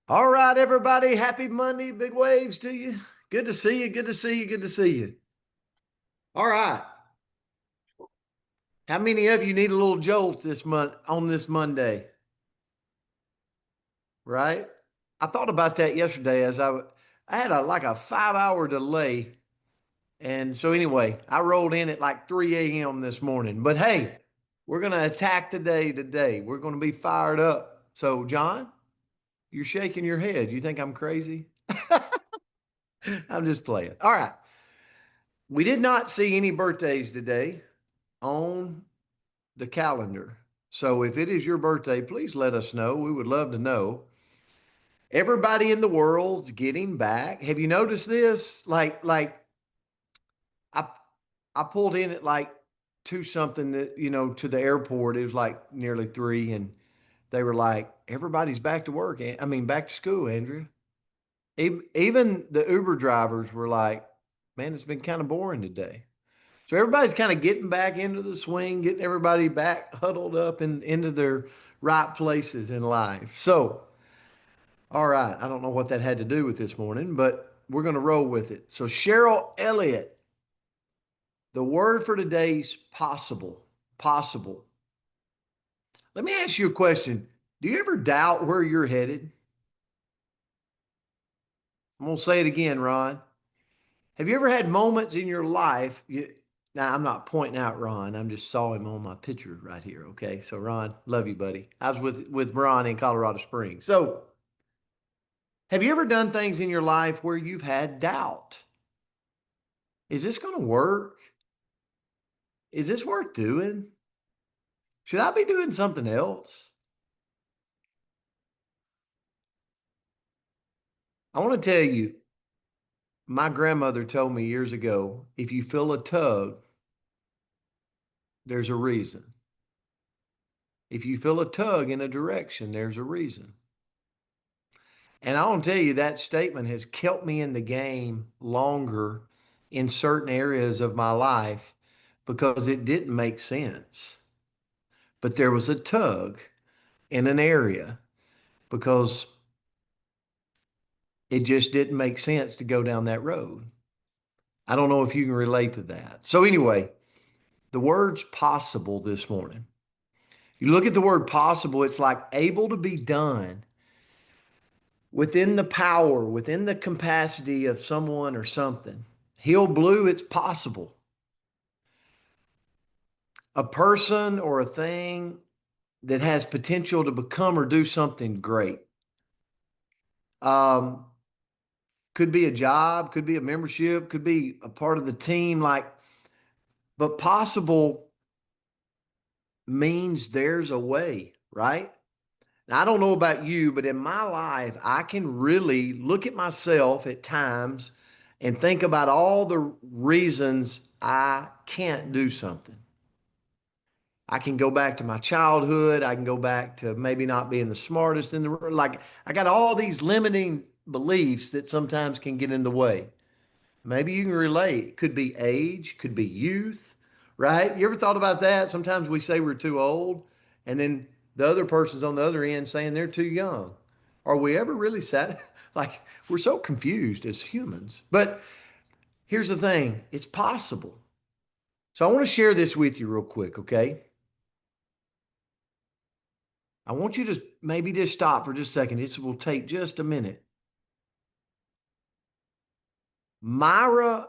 All right, everybody. Happy Monday. Big waves to you. Good to see you. Good to see you. Good to see you. All right. How many of you need a little jolt this month on this Monday? Right? I thought about that yesterday as I had like a 5 hour delay. And so anyway, I rolled in at like 3 a.m. this morning. But hey, we're going to attack today. We're going to be fired up. So, John, you're shaking your head. You think I'm crazy? I'm just playing. All right. We did not see any birthdays today on the calendar. So if it is your birthday, please let us know. We would love to know. Everybody in the world's getting back. Have you noticed this? Like I I pulled in at like two something that, to the airport. It was like nearly three, and they were like, everybody's back to work. I mean, back to school, Andrew. Even the Uber drivers were like, man, it's been kind of boring today. So everybody's kind of getting back into the swing, getting everybody back huddled up and into their right places in life. So, all right, I don't know what that had to do with this morning, but we're going to roll with it. So, Cheryl Elliott, the word for today's possible. Possible. Let me ask you a question. Do you ever doubt where you're headed? I'm going to say it again, Ron. Have you ever had moments in your life? Now, I'm not pointing out Ron. I'm just saw him on my picture right here. Okay. So, Ron, love you, buddy. I was with Ron in Colorado Springs. So, have you ever done things in your life where you've had doubt? Is this going to work? Is this worth doing? Should I be doing something else? I want to tell you, my grandmother told me years ago if you feel a tug, there's a reason. If you feel a tug in a direction, there's a reason. And I want to tell you that statement has kept me in the game longer in certain areas of my life because it didn't make sense. But there was a tug in an area because it just didn't make sense to go down that road. I don't know if you can relate to that. So, anyway, the word's possible this morning. You look at the word possible, it's like able to be done within the power, within the capacity of someone or something. Heal blue, it's possible. A person or a thing that has potential to become or do something great. Um, could be a job, could be a membership, could be a part of the team, but possible means there's a way, right? Now, I don't know about you, but in my life, I can really look at myself at times and think about all the reasons I can't do something. I can go back to my childhood. I can go back to maybe not being the smartest in the room. Like I got all these limiting beliefs that sometimes can get in the way. Maybe you can relate. It could be age, could be youth, right? You ever thought about that? Sometimes we say we're too old, and then the other person's on the other end saying they're too young. Are we ever really sad? Like we're so confused as humans. But here's the thing, it's possible. So I want to share this with you real quick, okay? I want you to maybe just stop for just a second. This will take just a minute. Myra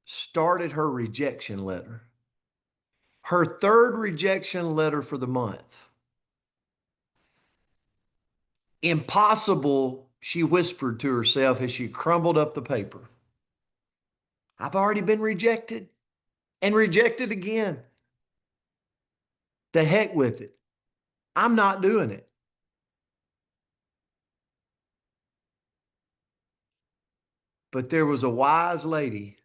started her rejection letter, her third rejection letter for the month. Impossible, she whispered to herself as she crumbled up the paper. I've already been rejected and rejected again. The heck with it. I'm not doing it. But there was a wise lady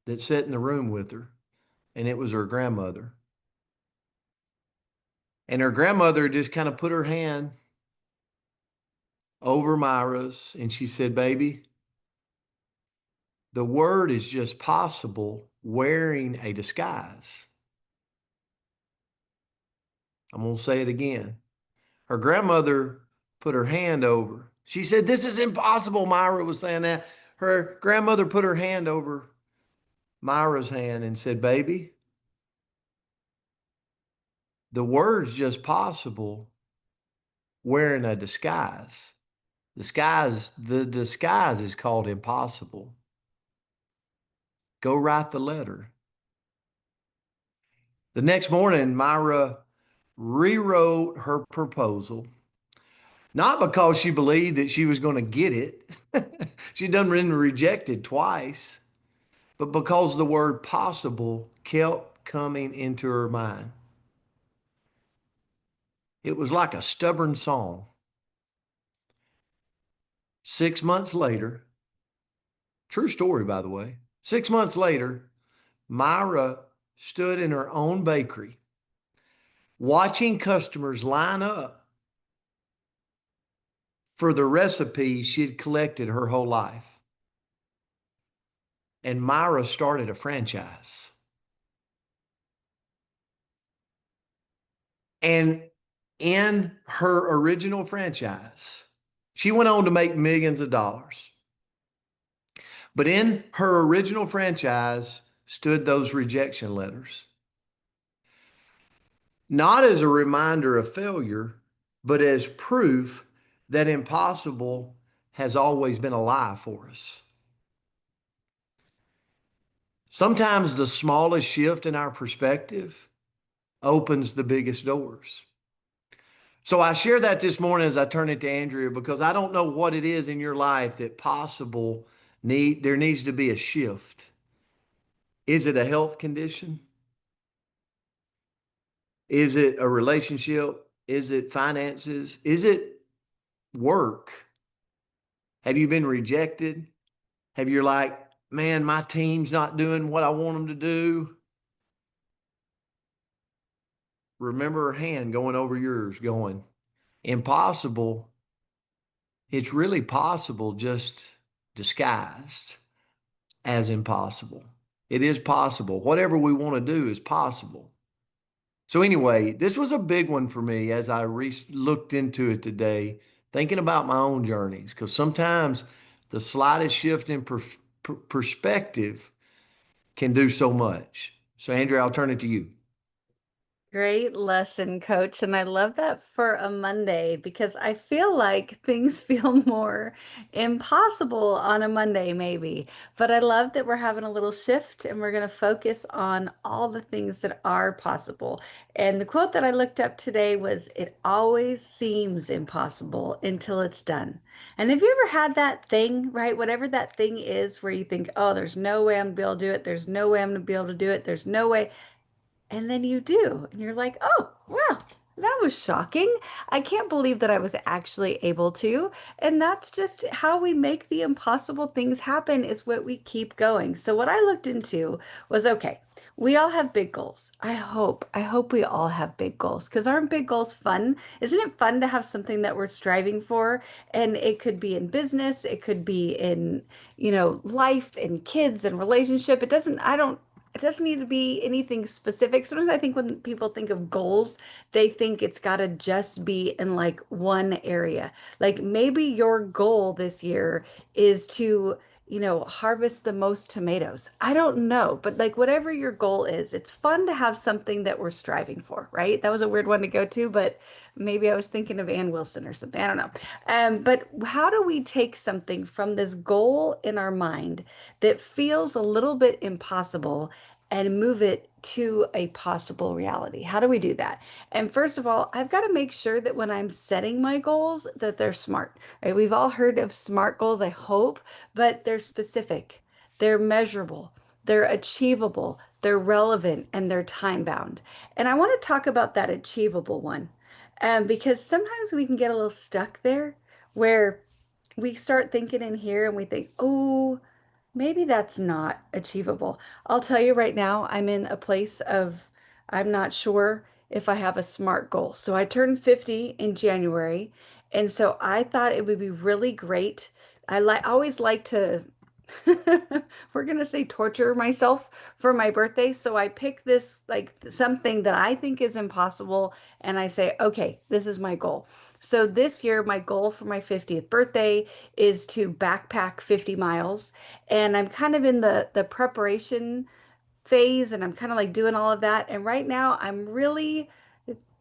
that sat in the room with her, and it was her grandmother. And her grandmother just kind of put her hand over Myra's and she said, baby, the word is just possible wearing a disguise. I'm going to say it again. Her grandmother put her hand over. She said, "This is impossible." Myra was saying that. Her grandmother put her hand over Myra's hand and said, "Baby, the word's just possible wearing a disguise. The disguise is called impossible. Go write the letter." The next morning, Myra rewrote her proposal, not because she believed that she was going to get it. She'd done been rejected twice, but because the word possible kept coming into her mind. It was like a stubborn song. 6 months later, true story, by the way, 6 months later, Myra stood in her own bakery watching customers line up for the recipes she'd collected her whole life. And Myra started a franchise. And in her original franchise, she went on to make millions of dollars. But in her original franchise stood those rejection letters, not as a reminder of failure, but as proof that impossible has always been a lie for us. Sometimes the smallest shift in our perspective opens the biggest doors. So I share that this morning as I turn it to Andrea because I don't know what it is in your life that possible there needs to be a shift. Is it a health condition? Is it a relationship? Is it finances? Is it work? Have you been rejected? Have you like, man, my team's not doing what I want them to do? Remember her hand going over yours, going, impossible. It's really possible, just disguised as impossible. It is possible. Whatever we want to do is possible. So, anyway, this was a big one for me as I looked into it today, thinking about my own journeys, because sometimes the slightest shift in perspective can do so much. So, Andrea, I'll turn it to you. Great lesson, coach. And I love that for a Monday because I feel like things feel more impossible on a Monday, maybe. But I love that we're having a little shift and we're going to focus on all the things that are possible. And the quote that I looked up today was, "It always seems impossible until it's done." And have you ever had that thing, right? Whatever that thing is, where you think, oh, there's no way I'm gonna be able to do it. There's no way I'm going to be able to do it. There's no way. And then you do, and you're like, oh, well, that was shocking. I can't believe that I was actually able to. And that's just how we make the impossible things happen, is what we keep going. So what I looked into was, okay, we all have big goals. I hope we all have big goals, because aren't big goals fun? Isn't it fun to have something that we're striving for? And it could be in business, it could be in, life and kids and relationship. It doesn't need to be anything specific. Sometimes I think when people think of goals, they think it's got to just be in like one area. Like maybe your goal this year is to, harvest the most tomatoes. I don't know, but like whatever your goal is, it's fun to have something that we're striving for, right? That was a weird one to go to, but maybe I was thinking of Ann Wilson or something. I don't know. But how do we take something from this goal in our mind that feels a little bit impossible and move it to a possible reality? How do we do that? And first of all, I've got to make sure that when I'm setting my goals that they're smart. Right? We've all heard of SMART goals, I hope, but they're specific, they're measurable, they're achievable, they're relevant, and they're time bound. And I want to talk about that achievable one, because sometimes we can get a little stuck there where we start thinking in here and we think, oh, maybe that's not achievable. I'll tell you right now, I'm in a place of I'm not sure if I have a SMART goal. So I turned 50 in January, and so I thought it would be really great. I always like to we're gonna say torture myself for my birthday. So I pick this like something that I think is impossible, and I say, okay, this is my goal. So this year, my goal for my 50th birthday is to backpack 50 miles, and I'm kind of in the preparation phase, and I'm kind of like doing all of that. And right now, I'm really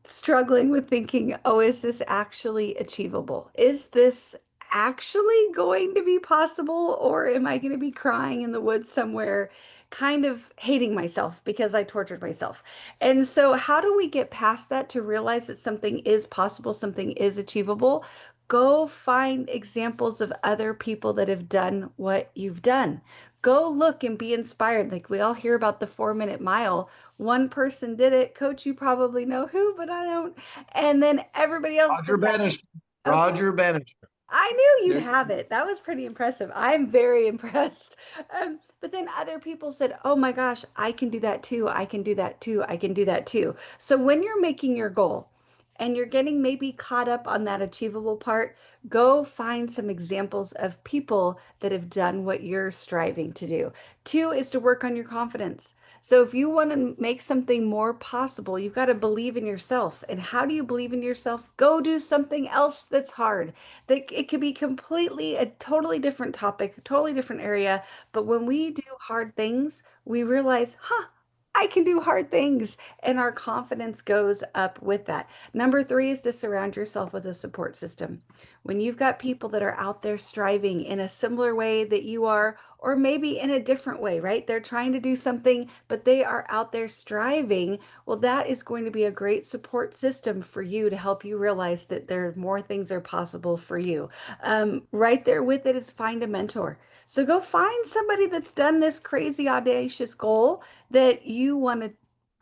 struggling with thinking, oh, is this actually achievable? Is this actually going to be possible? Or am I going to be crying in the woods somewhere, kind of hating myself because I tortured myself? And so, how do we get past that to realize that something is possible, something is achievable? Go find examples of other people that have done what you've done. Go look and be inspired. Like we all hear about the 4 minute mile. One person did it. Coach, you probably know who, but I don't. And then everybody else Roger decided, Bannister. okay, Roger Bannister. I knew you'd There. have it. That was pretty impressive. I'm very impressed. But then other people said, oh my gosh, I can do that too. I can do that too. I can do that too. So when you're making your goal and you're getting maybe caught up on that achievable part, go find some examples of people that have done what you're striving to do. Two is to work on your confidence. So if you want to make something more possible, you've got to believe in yourself. And how do you believe in yourself? Go do something else that's hard. That it could be completely a totally different topic, a totally different area. But when we do hard things, we realize, huh, I can do hard things. And our confidence goes up with that. Number three is to surround yourself with a support system. When you've got people that are out there striving in a similar way that you are, or maybe in a different way, right? They're trying to do something, but they are out there striving. Well, that is going to be a great support system for you to help you realize that there more things are possible for you. Right there with it is find a mentor. So go find somebody that's done this crazy audacious goal that you want to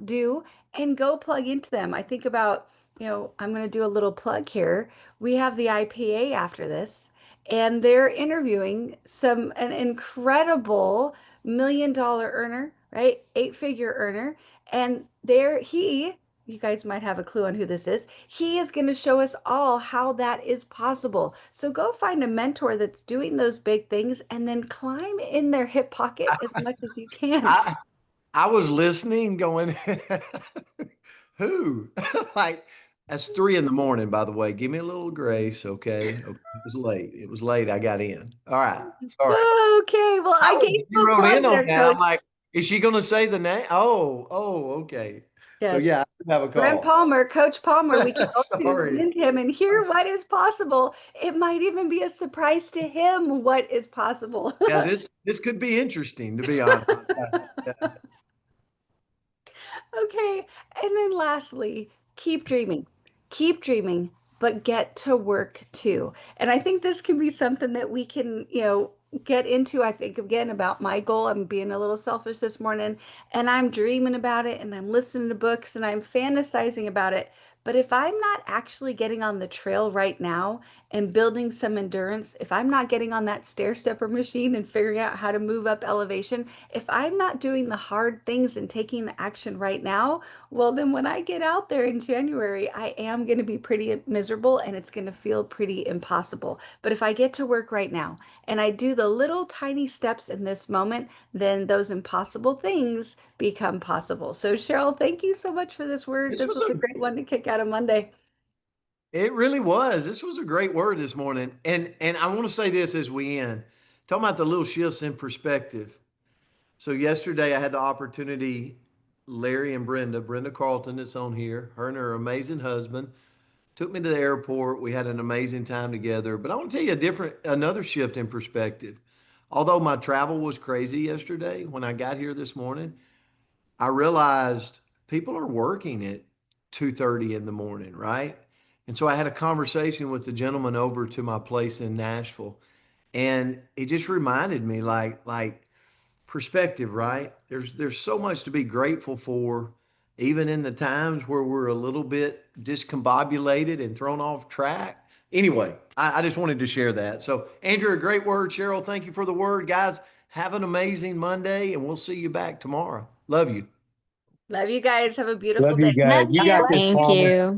do and go plug into them. I think about, I'm going to do a little plug here. We have the IPA after this, and they're interviewing an incredible $1 million earner, right? 8 figure earner. And you guys might have a clue on who this is. He is going to show us all how that is possible. So go find a mentor that's doing those big things and then climb in their hip pocket as much as you can. I I was listening, going, who? Like, that's 3 in the morning, by the way. Give me a little grace, okay? Okay, it was late. It was late. I got in. All right. Sorry. Okay, well, I I was gave you a zeroed plug in on there, that. I'm coach. like, is she going to say the name? Oh, okay. So Yes. yeah, I should have a Brent call. Palmer, Coach Palmer, we can all tune Sorry. into him and I'm hear what is possible. It might even be a surprise to him what is possible. Yeah, this could be interesting, to be honest. Yeah. Okay. And then lastly, keep dreaming. Keep dreaming, but get to work too. And I think this can be something that we can, get into. I think again about my goal. I'm being a little selfish this morning and I'm dreaming about it and I'm listening to books and I'm fantasizing about it. But if I'm not actually getting on the trail right now and building some endurance, if I'm not getting on that stair stepper machine and figuring out how to move up elevation, if I'm not doing the hard things and taking the action right now, well, then when I get out there in January, I am going to be pretty miserable and it's going to feel pretty impossible. But if I get to work right now and I do the little tiny steps in this moment, then those impossible things become possible. So, Cheryl, thank you so much for this word. This This was was a great one to kick out of Monday. It really was. This was a great word this morning. And I want to say this as we end. Talking about the little shifts in perspective. So yesterday I had the opportunity, Larry and Brenda Carlton that's on here, her and her amazing husband, took me to the airport. We had an amazing time together. But I want to tell you another shift in perspective. Although my travel was crazy yesterday, when I got here this morning, I realized people are working at 2:30 in the morning, right? And so I had a conversation with the gentleman over to my place in Nashville, and it just reminded me like perspective, right? There's so much to be grateful for, even in the times where we're a little bit discombobulated and thrown off track. Anyway, I just wanted to share that. So, Andrew, a great word. Cheryl, thank you for the word. Guys, have an amazing Monday, and we'll see you back tomorrow. Love you. Love you guys. Have a beautiful Love you day. guys. Love You you. got this, Thank Palmer. you.